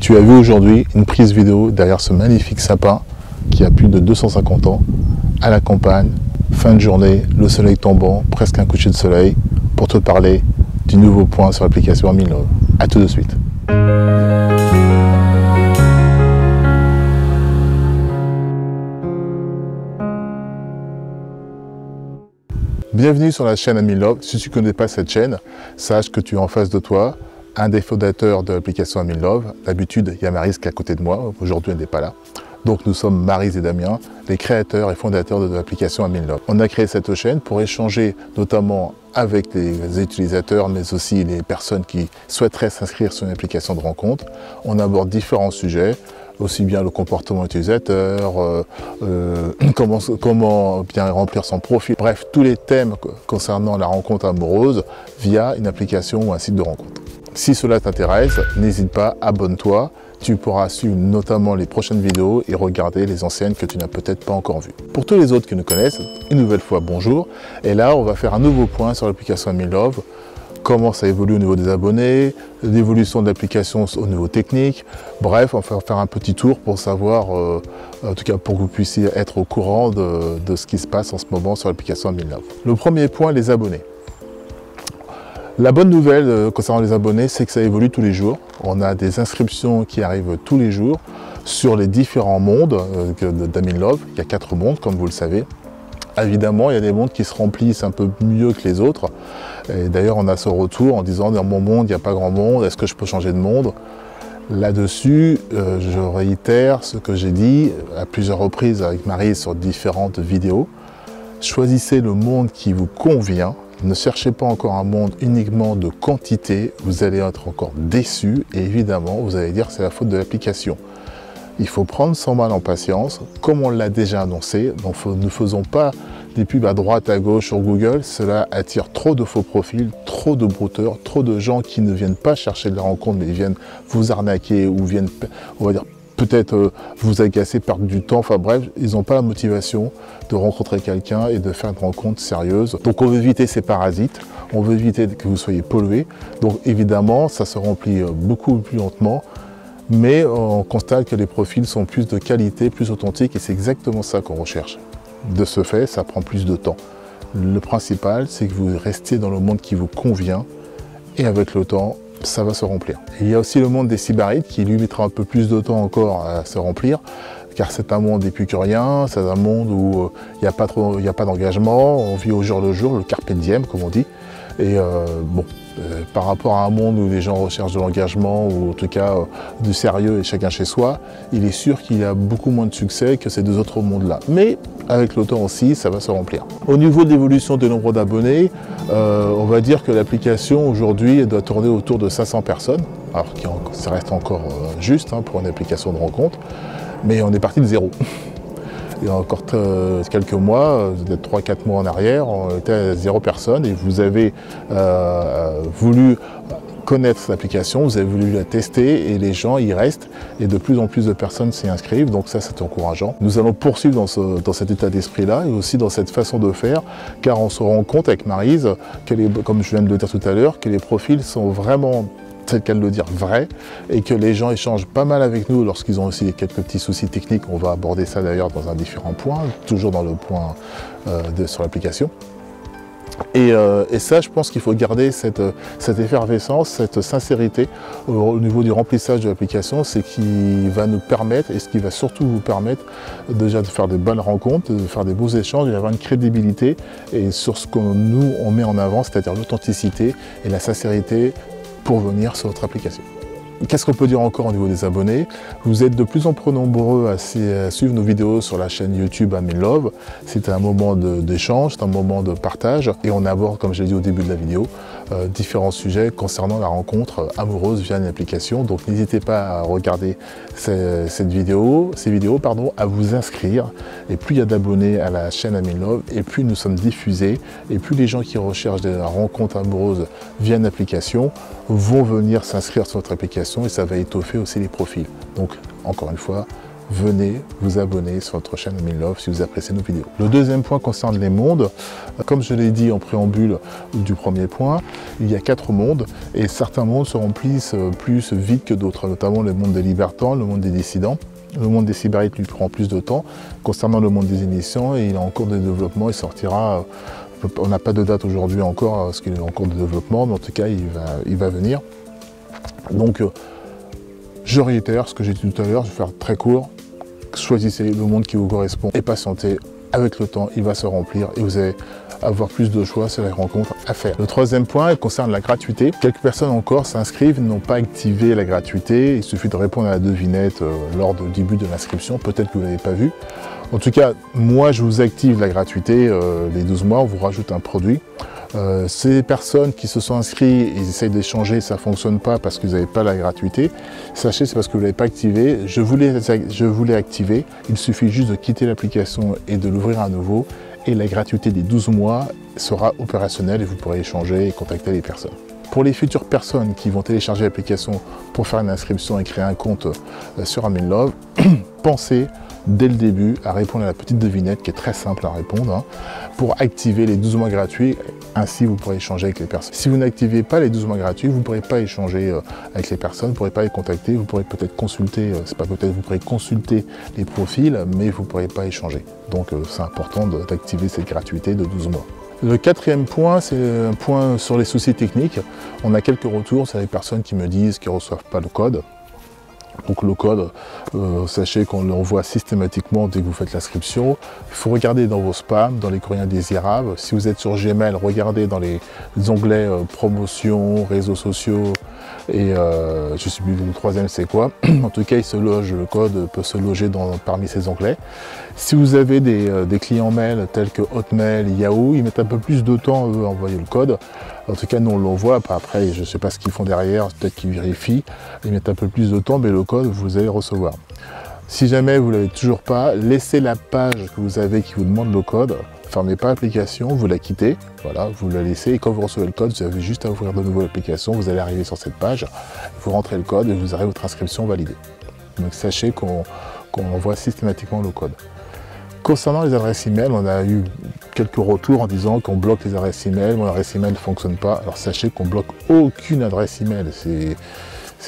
Tu as vu aujourd'hui une prise vidéo derrière ce magnifique sapin qui a plus de 250 ans, à la campagne, fin de journée, le soleil tombant, presque un coucher de soleil, pour te parler du nouveau point sur l'application AmInLove. A tout de suite. Bienvenue sur la chaîne AmInLove. Si tu ne connais pas cette chaîne, sache que tu es en face de toi un des fondateurs de l'application AmInLove. D'habitude, il y a Maryse qui est à côté de moi. Aujourd'hui, elle n'est pas là. Donc nous sommes Maryse et Damien, les créateurs et fondateurs de l'application AmInLove. On a créé cette chaîne pour échanger notamment avec les utilisateurs, mais aussi les personnes qui souhaiteraient s'inscrire sur une application de rencontre. On aborde différents sujets, aussi bien le comportement utilisateur, comment bien remplir son profil, bref, tous les thèmes concernant la rencontre amoureuse via une application ou un site de rencontre. Si cela t'intéresse, n'hésite pas, abonne-toi. Tu pourras suivre notamment les prochaines vidéos et regarder les anciennes que tu n'as peut-être pas encore vues. Pour tous les autres qui nous connaissent, une nouvelle fois bonjour. Et là, on va faire un nouveau point sur l'application AmInLove. Comment ça évolue au niveau des abonnés, l'évolution de l'application au niveau technique. Bref, on va faire un petit tour pour savoir, en tout cas pour que vous puissiez être au courant de ce qui se passe en ce moment sur l'application AmInLove. Le premier point, les abonnés. La bonne nouvelle concernant les abonnés, c'est que ça évolue tous les jours. On a des inscriptions qui arrivent tous les jours sur les différents mondes d'AmInLove. Il y a 4 mondes, comme vous le savez. Évidemment, il y a des mondes qui se remplissent un peu mieux que les autres. D'ailleurs, on a ce retour en disant, dans mon monde, il n'y a pas grand monde, est-ce que je peux changer de monde? Là-dessus, je réitère ce que j'ai dit à plusieurs reprises avec Maryse sur différentes vidéos. Choisissez le monde qui vous convient. Ne cherchez pas encore un monde uniquement de quantité, vous allez être encore déçu et évidemment, vous allez dire que c'est la faute de l'application. Il faut prendre son mal en patience, comme on l'a déjà annoncé. Donc ne faisons pas des pubs à droite, à gauche sur Google. Cela attire trop de faux profils, trop de brouteurs, trop de gens qui ne viennent pas chercher de la rencontre, mais viennent vous arnaquer ou viennent, on va dire, peut-être vous agacer, perdre du temps. Enfin bref, ils n'ont pas la motivation de rencontrer quelqu'un et de faire une rencontre sérieuse. Donc on veut éviter ces parasites, on veut éviter que vous soyez pollués. Donc évidemment, ça se remplit beaucoup plus lentement. Mais on constate que les profils sont plus de qualité, plus authentiques et c'est exactement ça qu'on recherche. De ce fait, ça prend plus de temps. Le principal, c'est que vous restiez dans le monde qui vous convient et avec le temps, ça va se remplir. Et il y a aussi le monde des sybarites qui lui mettra un peu plus de temps encore à se remplir car c'est un monde épicurien, c'est un monde où il n'y a pas d'engagement, on vit au jour le jour, le carpe diem comme on dit. Et par rapport à un monde où les gens recherchent de l'engagement ou en tout cas du sérieux et chacun chez soi, il est sûr qu'il y a beaucoup moins de succès que ces deux autres mondes-là. Mais avec le temps aussi, ça va se remplir. Au niveau de l'évolution du nombre d'abonnés, on va dire que l'application aujourd'hui doit tourner autour de 500 personnes, alors ça reste encore juste pour une application de rencontre, mais on est parti de zéro. Il y a encore quelques mois, peut-être 3-4 mois en arrière, on était à 0 personne et vous avez voulu connaître cette application, vous avez voulu la tester et les gens y restent et de plus en plus de personnes s'y inscrivent, donc ça c'est encourageant. Nous allons poursuivre dans cet état d'esprit-là et aussi dans cette façon de faire, car on se rend compte avec Maryse, comme je viens de le dire tout à l'heure, que les profils sont vraiment, c'est le cas de le dire, vrai, et que les gens échangent pas mal avec nous lorsqu'ils ont aussi quelques petits soucis techniques. On va aborder ça d'ailleurs dans un différent point, toujours dans le point sur l'application. Et ça, je pense qu'il faut garder cette effervescence, cette sincérité au niveau du remplissage de l'application. C'est ce qui va nous permettre, et ce qui va surtout vous permettre déjà de faire de bonnes rencontres, de faire des beaux échanges, d'avoir une crédibilité et sur ce que nous on met en avant, c'est-à-dire l'authenticité et la sincérité pour venir sur votre application. Qu'est-ce qu'on peut dire encore au niveau des abonnés? Vous êtes de plus en plus nombreux à suivre nos vidéos sur la chaîne YouTube AmInLove. C'est un moment d'échange, c'est un moment de partage et on aborde, comme je l'ai dit au début de la vidéo, différents sujets concernant la rencontre amoureuse via une application. Donc n'hésitez pas à regarder ces vidéos, à vous inscrire. Et plus il y a d'abonnés à la chaîne AmInLove, et plus nous sommes diffusés, et plus les gens qui recherchent des rencontres amoureuses via une application vont venir s'inscrire sur notre application et ça va étoffer aussi les profils. Donc encore une fois, venez vous abonner sur notre chaîne Adminlove si vous appréciez nos vidéos. Le deuxième point concerne les mondes. Comme je l'ai dit en préambule du premier point, il y a 4 mondes et certains mondes se remplissent plus vite que d'autres, notamment le monde des libertins, le monde des dissidents. Le monde des cyberites lui prend plus de temps. Concernant le monde des initiants, il est en cours de développement, il sortira, on n'a pas de date aujourd'hui encore parce qu'il est en cours de développement, mais en tout cas il va venir. Donc je réitère ce que j'ai dit tout à l'heure, je vais faire très court. Choisissez le monde qui vous correspond et patientez. Avec le temps, il va se remplir et vous allez avoir plus de choix sur les rencontres à faire. Le troisième point concerne la gratuité. Quelques personnes encore s'inscrivent, n'ont pas activé la gratuité. Il suffit de répondre à la devinette lors du début de l'inscription. Peut-être que vous ne l'avez pas vu. En tout cas, moi, je vous active la gratuité les 12 mois. On vous rajoute un produit. Ces personnes qui se sont inscrites, ils essayent d'échanger, ça ne fonctionne pas parce que vous n'avez pas la gratuité. Sachez, c'est parce que vous ne l'avez pas activé. Je voulais activer. Il suffit juste de quitter l'application et de l'ouvrir à nouveau. Et la gratuité des 12 mois sera opérationnelle et vous pourrez échanger et contacter les personnes. Pour les futures personnes qui vont télécharger l'application pour faire une inscription et créer un compte sur Adminlove, pensez dès le début à répondre à la petite devinette qui est très simple à répondre pour activer les 12 mois gratuits. Ainsi, vous pourrez échanger avec les personnes. Si vous n'activez pas les 12 mois gratuits, vous ne pourrez pas échanger avec les personnes, vous ne pourrez pas les contacter, vous pourrez peut-être consulter, c'est pas peut-être, vous pourrez consulter les profils, mais vous ne pourrez pas échanger. Donc c'est important d'activer cette gratuité de 12 mois. Le quatrième point, c'est un point sur les soucis techniques. On a quelques retours, c'est les personnes qui me disent qu'ils ne reçoivent pas le code. Donc le code, sachez qu'on l'envoie systématiquement dès que vous faites l'inscription. Il faut regarder dans vos spams, dans les courriers indésirables. Si vous êtes sur Gmail, regardez dans les onglets promotion, réseaux sociaux et je ne sais plus le troisième c'est quoi. En tout cas, le code peut se loger parmi ces onglets. Si vous avez des clients mail tels que Hotmail, Yahoo, ils mettent un peu plus de temps à envoyer le code. En tout cas, nous on l'envoie. Après, je ne sais pas ce qu'ils font derrière, peut-être qu'ils vérifient. Ils mettent un peu plus de temps, mais le code, vous allez le recevoir. Si jamais vous ne l'avez toujours pas, laissez la page que vous avez qui vous demande le code. Fermez pas l'application, vous la quittez, voilà, vous la laissez. Et quand vous recevez le code, vous avez juste à ouvrir de nouveau l'application. Vous allez arriver sur cette page, vous rentrez le code et vous aurez votre inscription validée. Donc sachez qu'on envoie systématiquement le code. Concernant les adresses email, on a eu quelques retours en disant qu'on bloque les adresses email, mon adresse email ne fonctionne pas. Alors sachez qu'on bloque aucune adresse email, c'est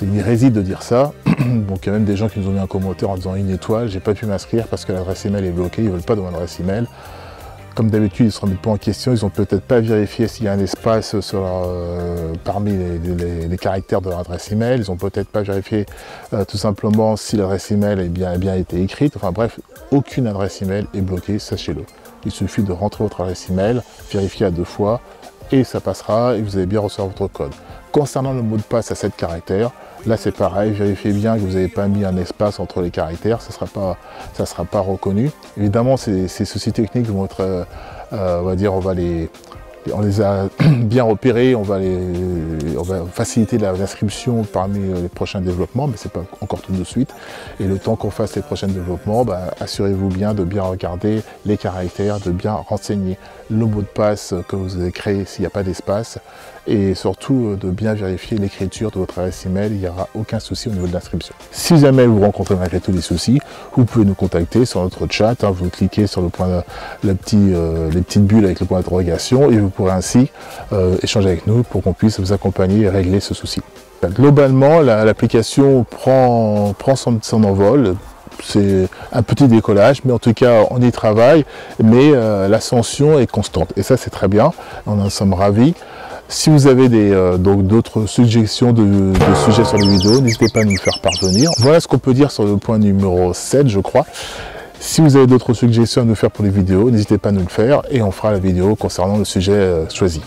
une hérésie de dire ça. Donc il y a même des gens qui nous ont mis un commentaire en disant une étoile, j'ai pas pu m'inscrire parce que l'adresse email est bloquée, ils ne veulent pas de mon adresse email. Comme d'habitude, ils ne se remettent pas en question, ils n'ont peut-être pas vérifié s'il y a un espace parmi les caractères de leur adresse email, ils n'ont peut-être pas vérifié tout simplement si l'adresse email a bien été écrite. Enfin bref, aucune adresse email est bloquée, sachez-le. Il suffit de rentrer votre adresse email, vérifier à 2 fois et ça passera et vous allez bien recevoir votre code. Concernant le mot de passe à 7 caractères, là c'est pareil, vérifiez bien que vous n'avez pas mis un espace entre les caractères, ça ne sera pas reconnu. Évidemment, ces soucis techniques vont être, on va dire, on les a bien repérés, on va faciliter l'inscription parmi les prochains développements, mais ce n'est pas encore tout de suite. Et le temps qu'on fasse les prochains développements, assurez-vous bien de bien regarder les caractères, de bien renseigner le mot de passe que vous avez créé s'il n'y a pas d'espace, et surtout de bien vérifier l'écriture de votre adresse email, il n'y aura aucun souci au niveau de l'inscription. Si jamais vous rencontrez malgré tout des soucis, vous pouvez nous contacter sur notre chat, vous cliquez sur le point, les petites bulles avec le point d'interrogation et vous pourrez ainsi échanger avec nous pour qu'on puisse vous accompagner et régler ce souci. Globalement, l'application prend son envol. C'est un petit décollage, mais en tout cas, on y travaille, mais l'ascension est constante. Et ça, c'est très bien, on en sommes ravis. Si vous avez d'autres suggestions de sujets sur les vidéos, n'hésitez pas à nous le faire parvenir. Voilà ce qu'on peut dire sur le point numéro 7, je crois. Si vous avez d'autres suggestions à nous faire pour les vidéos, n'hésitez pas à nous le faire et on fera la vidéo concernant le sujet choisi.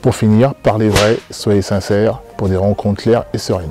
Pour finir, parlez vrai, soyez sincères pour des rencontres claires et sereines.